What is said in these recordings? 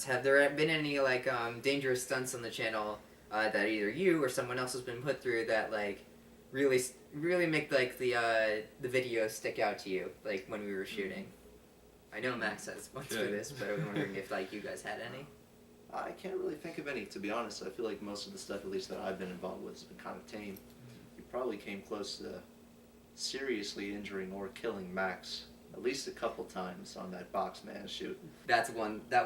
have there been any like dangerous stunts on the channel that either you or someone else has been put through that like really make like the video stick out to you, like when we were shooting? I know Max has one for this, but I was wondering if like you guys had any. I can't really think of any, to be honest. I feel like most of the stuff, at least that I've been involved with, has been kind of tame. We probably came close to seriously injuring or killing Max at least a couple times on that Boxman shoot. That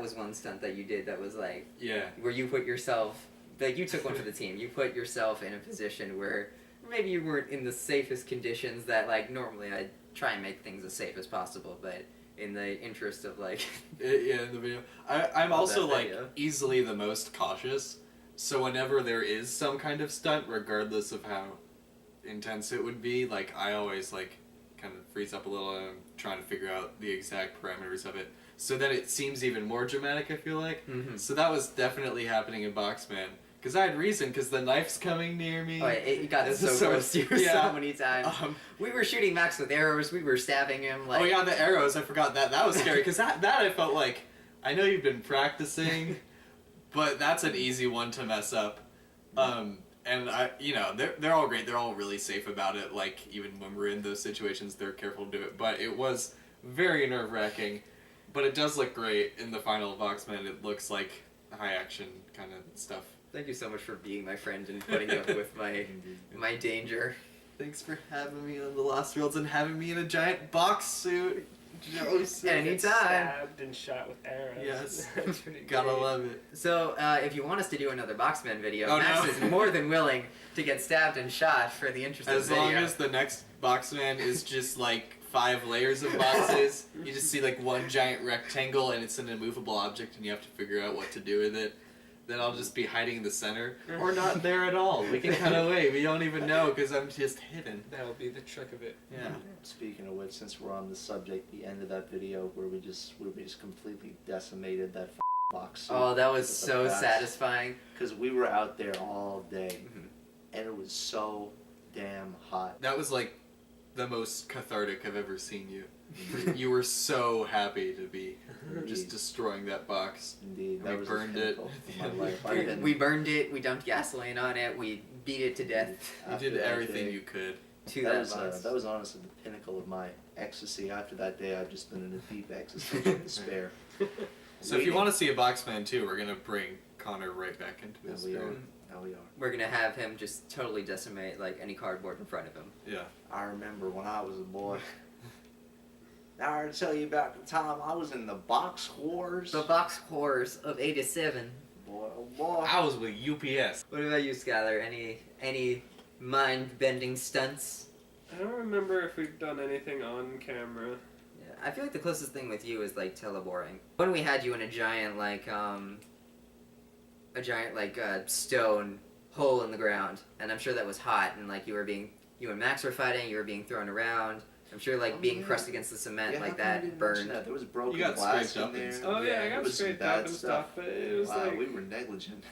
was one stunt that you did that was like, yeah, where you put yourself, like you took one for the team. You put yourself in a position where maybe you weren't in the safest conditions that like normally I'd try and make things as safe as possible, but in the interest of like yeah, in the video, I'm also like easily the most cautious, so whenever there is some kind of stunt, regardless of how intense it would be, like I always like kind of freeze up a little and I'm trying to figure out the exact parameters of it so that it seems even more dramatic, I feel like. So that was definitely happening in Boxman. Because I had reason, because the knife's coming near me. Oh, it got so close to you so many times. We were shooting Max with arrows, we were stabbing him. Like... Oh yeah, the arrows, I forgot that. That was scary, because that I felt like, I know you've been practicing, but that's an easy one to mess up. And they're all great, they're all really safe about it, like, even when we're in those situations, they're careful to do it. But it was very nerve-wracking, but it does look great in the final Boxman. It looks like high-action kind of stuff. Thank you so much for being my friend and putting up with my danger. Thanks for having me on the Lost Worlds and having me in a giant box suit. Anytime. Stabbed and shot with arrows. Yes. That's pretty Gotta great. love it. So, if you want us to do another Boxman video, Max is more than willing to get stabbed and shot for the interest of the video. As long as the next Boxman is just like 5 layers of boxes, you just see like one giant rectangle and it's an immovable object and you have to figure out what to do with it. Then I'll just be hiding in the center, or not there at all. We can cut away. We don't even know because I'm just hidden. That'll be the trick of it. Yeah. Speaking of which, since we're on the subject, the end of that video where we just completely decimated that box. Oh, that was so satisfying. Because we were out there all day, and it was so damn hot. That was like the most cathartic I've ever seen you. You were so happy to be just destroying that box. Indeed, and we burned it. We burned it. We dumped gasoline on it. We beat it to death. You did everything you could. That was honestly the pinnacle of my ecstasy. After that day, I've just been in a deep existential despair. So if you want to see a Boxman too, we're gonna bring Connor right back into this. We are. We're gonna have him just totally decimate like any cardboard in front of him. Yeah. I remember when I was a boy. Now I tell you about the time I was in the box wars. The box wars of '87. Boy, oh boy. I was with UPS. What about you, Skylar? Any mind-bending stunts? I don't remember if we've done anything on camera. Yeah, I feel like the closest thing with you is like teleboring. When we had you in a giant stone hole in the ground, and I'm sure that was hot, and like you and Max were fighting, you were being thrown around. I'm sure like being crushed against the cement like that burned. That. There was broken you got glass up in there. Oh yeah, I got scraped up and stuff, but it was like... we were negligent.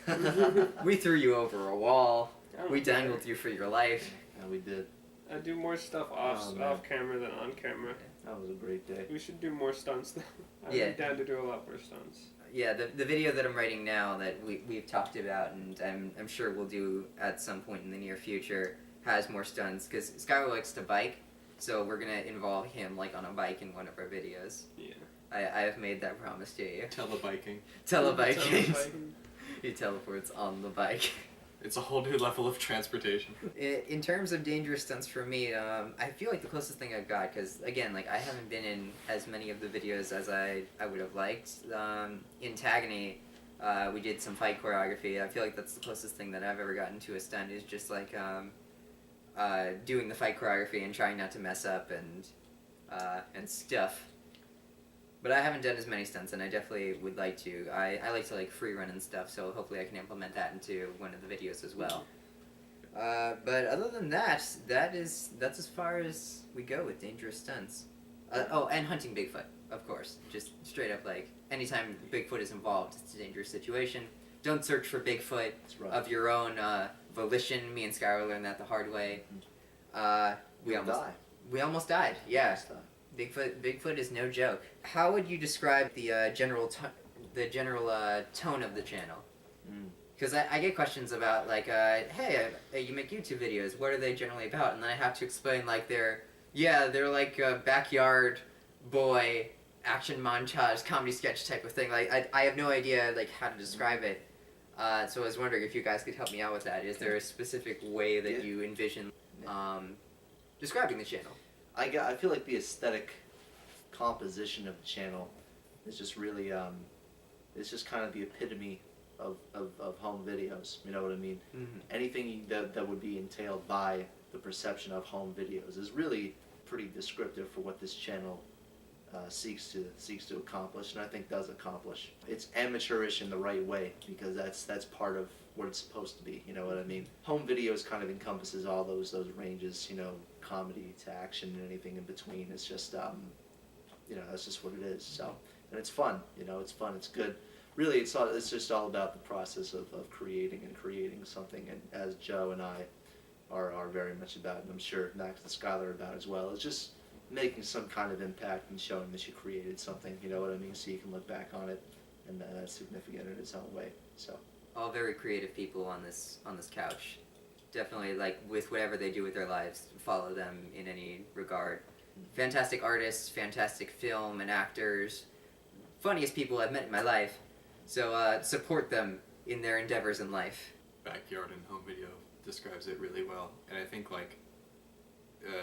We threw you over a wall. Oh, We dangled you for your life. Yeah, we did. I do more stuff off camera than on camera. That was a great day. We should do more stunts though. I'm down to do a lot more stunts. Yeah, the video that I'm writing now that we've talked about and I'm sure we'll do at some point in the near future has more stunts because Skylar likes to bike, so we're gonna involve him like on a bike in one of our videos. Yeah. I have made that promise to you. Telebiking. Telebiking. He teleports on the bike. It's a whole new level of transportation. In terms of dangerous stunts for me, I feel like the closest thing I've got, because again, like I haven't been in as many of the videos as I would have liked. In Tagony, we did some fight choreography. I feel like that's the closest thing that I've ever gotten to a stunt is just like doing the fight choreography and trying not to mess up and stuff. But I haven't done as many stunts, and I definitely would like to. I like to like free run and stuff, so hopefully I can implement that into one of the videos as well. But other than that, that's as far as we go with dangerous stunts. Oh, and hunting Bigfoot, of course. Just straight up like anytime Bigfoot is involved, it's a dangerous situation. Don't search for Bigfoot of your own volition. Me and Skylar learned that the hard way. We almost died. Yeah. Bigfoot is no joke. How would you describe the the general tone of the channel. Mm. Because I get questions about, like, hey, you make YouTube videos, what are they generally about? And then I have to explain, like, they're like a backyard boy action montage comedy sketch type of thing. Like, I have no idea, like, how to describe it. So I was wondering if you guys could help me out with that. Is there a specific way that you envision describing the channel? I feel like the aesthetic composition of the channel is just really, it's just kind of the epitome of home videos, you know what I mean? Mm-hmm. Anything that would be entailed by the perception of home videos is really pretty descriptive for what this channel seeks to accomplish, and I think does accomplish. It's amateurish in the right way, because that's part of what it's supposed to be, you know what I mean? Home videos kind of encompasses all those ranges, you know, comedy to action and anything in between. It's just, you know, that's just what it is. So, and it's fun, you know, it's fun, it's good. Really, it's just all about the process of creating something, and as Joe and I are very much about, and I'm sure Max and Skylar are about as well, is just making some kind of impact and showing that you created something, you know what I mean, so you can look back on it, and that's significant in its own way. So All very creative people on this couch. Definitely, like, with whatever they do with their lives, follow them in any regard. Fantastic artists, fantastic film and actors, funniest people I've met in my life. So support them in their endeavors in life. Backyard and home video describes it really well, and I think, like,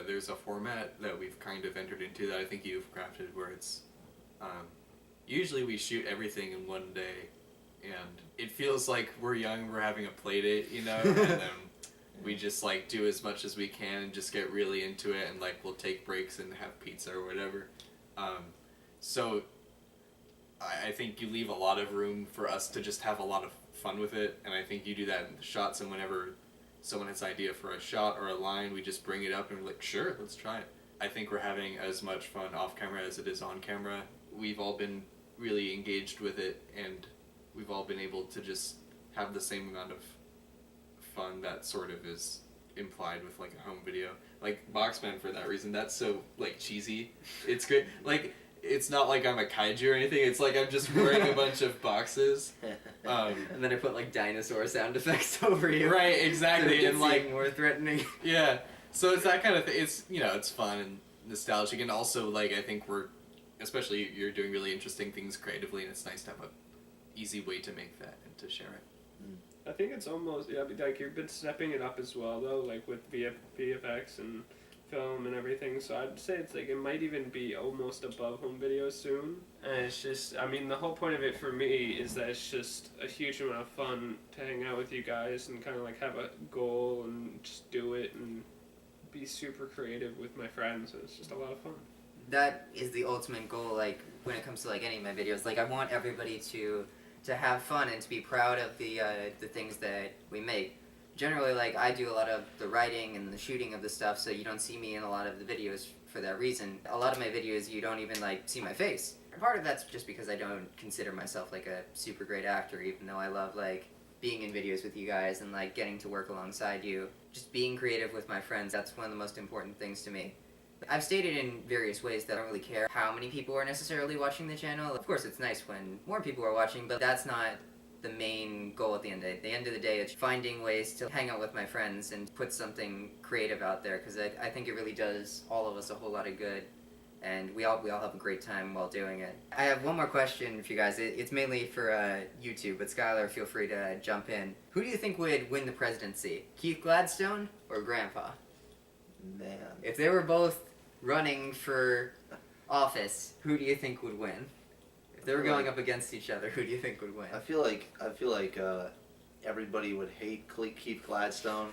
there's a format that we've kind of entered into that I think you've crafted, where it's usually we shoot everything in one day, and it feels like we're young, we're having a play date, you know, and then we just, like, do as much as we can and just get really into it, and, like, we'll take breaks and have pizza or whatever. So I think you leave a lot of room for us to just have a lot of fun with it, and I think you do that in the shots, and whenever someone has an idea for a shot or a line, we just bring it up and we're like, sure, let's try it. I think we're having as much fun off camera as it is on camera. We've all been really engaged with it, and we've all been able to just have the same amount of fun that sort of is implied with, like, a home video. Like, Boxman, for that reason, that's so, like, cheesy. It's great. Like, it's not like I'm a kaiju or anything, it's like I'm just wearing a bunch of boxes. And then I put, like, dinosaur sound effects over you. Right, exactly, and, like, more threatening. Yeah, so it's that kind of thing. It's, you know, it's fun and nostalgic, and also, like, I think especially you're doing really interesting things creatively, and it's nice to have a easy way to make that and to share it. I think it's almost, yeah, like, you've been stepping it up as well, though, like, with VFX and film and everything, so I'd say it's, like, it might even be almost above home video soon. And it's just, I mean, the whole point of it for me is that it's just a huge amount of fun to hang out with you guys and kind of, like, have a goal and just do it and be super creative with my friends, and it's just a lot of fun. That is the ultimate goal, like, when it comes to, like, any of my videos. Like, I want everybody to have fun and to be proud of the things that we make. Generally, like, I do a lot of the writing and the shooting of the stuff, so you don't see me in a lot of the videos for that reason. A lot of my videos, you don't even, like, see my face. And part of that's just because I don't consider myself, like, a super great actor, even though I love, like, being in videos with you guys and, like, getting to work alongside you. Just being creative with my friends, that's one of the most important things to me. I've stated in various ways that I don't really care how many people are necessarily watching the channel. Of course, it's nice when more people are watching, but that's not the main goal at the end of the day. At the end of the day, it's finding ways to hang out with my friends and put something creative out there, because I think it really does all of us a whole lot of good, and we all have a great time while doing it. I have one more question for you guys. It's mainly for YouTube, but Skylar, feel free to jump in. Who do you think would win the presidency? Keith Gladstone or Grandpa? Man, If they were both running for office, who do you think would win? If they were going up against each other, who do you think would win? I feel like everybody would hate Keith Gladstone,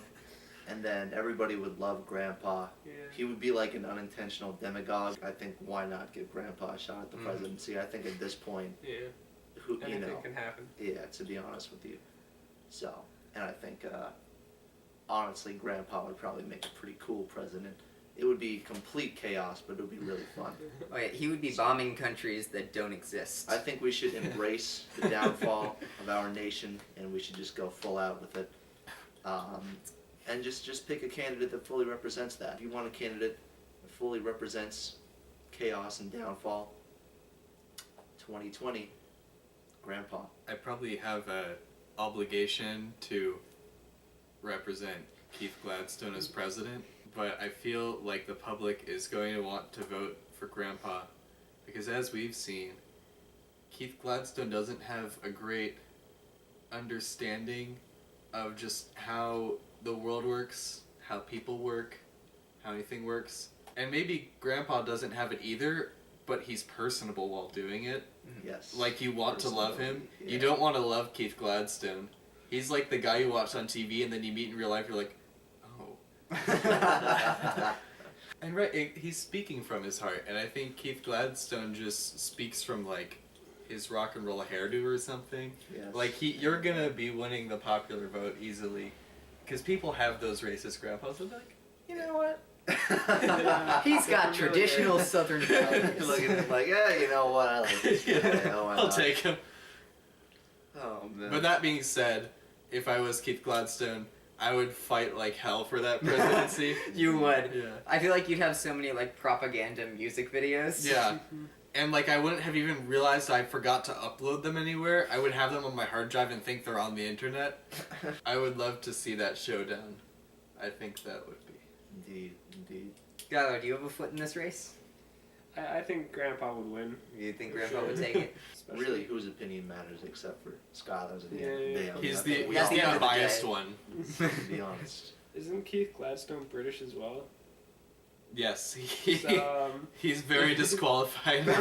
and then everybody would love Grandpa. Yeah. He would be like an unintentional demagogue. I think, why not give Grandpa a shot at the presidency? I think at this point, Yeah. who you Anything know, can happen. yeah, to be honest with you. So, and I think honestly, Grandpa would probably make a pretty cool president. It would be complete chaos, but it would be really fun. Oh, yeah, he would be bombing countries that don't exist. I think we should embrace the downfall of our nation, and we should just go full out with it. And just pick a candidate that fully represents that. If you want a candidate that fully represents chaos and downfall, 2020, Grandpa. I probably have a obligation to represent Keith Gladstone as president, but I feel like the public is going to want to vote for Grandpa because, as we've seen, Keith Gladstone doesn't have a great understanding of just how the world works, how people work, how anything works. And maybe Grandpa doesn't have it either, but he's personable while doing it. Yes. Like, you want to love him. Yeah. You don't want to love Keith Gladstone. He's like the guy you watch on TV and then you meet in real life, you're like, oh. And he's speaking from his heart, and I think Keith Gladstone just speaks from, like, his rock and roll hairdo or something. Yes. Like, you're gonna be winning the popular vote easily, because people have those racist grandpas and they're like, you know what? He's got traditional Southern values. Looking at him like, yeah, you know what? I like this guy. Oh, why I'll not? take him. Oh man. But that being said, if I was Keith Gladstone, I would fight like hell for that presidency. You would. Yeah. I feel like you'd have so many like propaganda music videos. Yeah. And like I wouldn't have even realized I forgot to upload them anywhere. I would have them on my hard drive and think they're on the internet. I would love to see that showdown. I think that would be. Indeed. Gylo, do you have a foot in this race? I think Grandpa would win. You think For Grandpa sure. would take it? Especially- Really, whose opinion matters except for Skylar's at the end of the Yeah, day. yeah. I mean, He's I think the we he's all the the end of the unbiased day. one. to be honest. Isn't Keith Gladstone British as well? Yes, So, he's very disqualified. I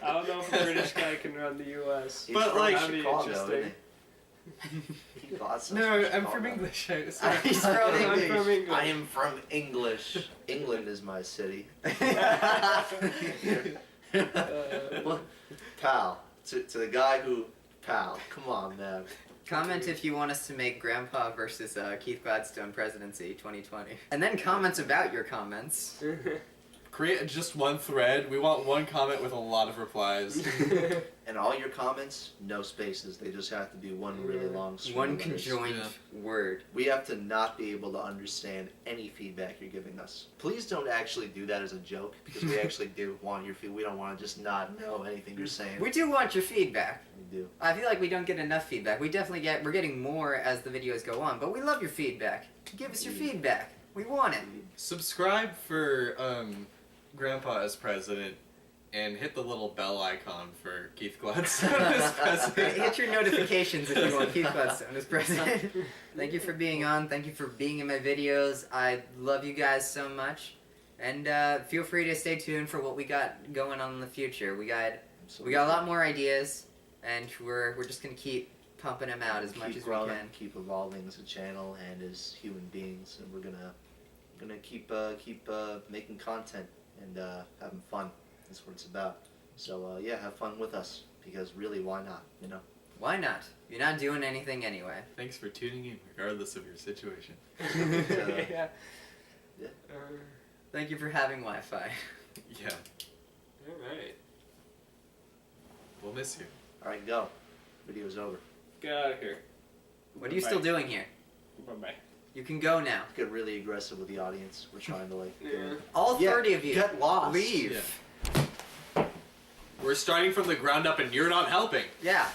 don't know if a British guy can run the U.S. He's But, from like, That'd be Chicago, interesting. isn't he? He got some No, from I'm from Chicago. English. He's from I'm English. from England. I am from English. England is my city. Well, pal, to the guy who, pal, come on, man. Comment if you want us to make Grandpa versus Keith Gladstone presidency 2020. And then comments about your comments. Create just one thread. We want one comment with a lot of replies. And all your comments, no spaces. They just have to be one really long string One of letters. conjoined word. We have to not be able to understand any feedback you're giving us. Please don't actually do that as a joke, because we actually do want your feedback. We don't want to just not know anything you're saying. We do want your feedback. We do. I feel like we don't get enough feedback. We're getting more as the videos go on, but we love your feedback. Give us your feedback. We want it. Subscribe for Grandpa as president, and hit the little bell icon for Keith Gladstone as president. Hit your notifications if you want Keith Gladstone as president. Thank you for being on. Thank you for being in my videos. I love you guys so much. And feel free to stay tuned for what we got going on in the future. We got a lot more ideas, and we're just gonna keep pumping them out as much Keep as growing, we can. keep evolving as a channel and as human beings, and we're gonna keep making content and having fun. That's what it's about. So yeah, have fun with us, because really, why not? You know. Why not? You're not doing anything anyway. Thanks for tuning in, regardless of your situation. Yeah. Yeah. Thank you for having Wi-Fi. Yeah, Alright. we'll miss you. All right, go. Video's over. Get out of here. What are you Bye-bye. still doing here? Bye-bye. You can go now. Get really aggressive with the audience. We're trying to like. Yeah. All Yeah, 30 of you. get lost. Leave. Yeah. We're starting from the ground up, and you're not helping. Yeah.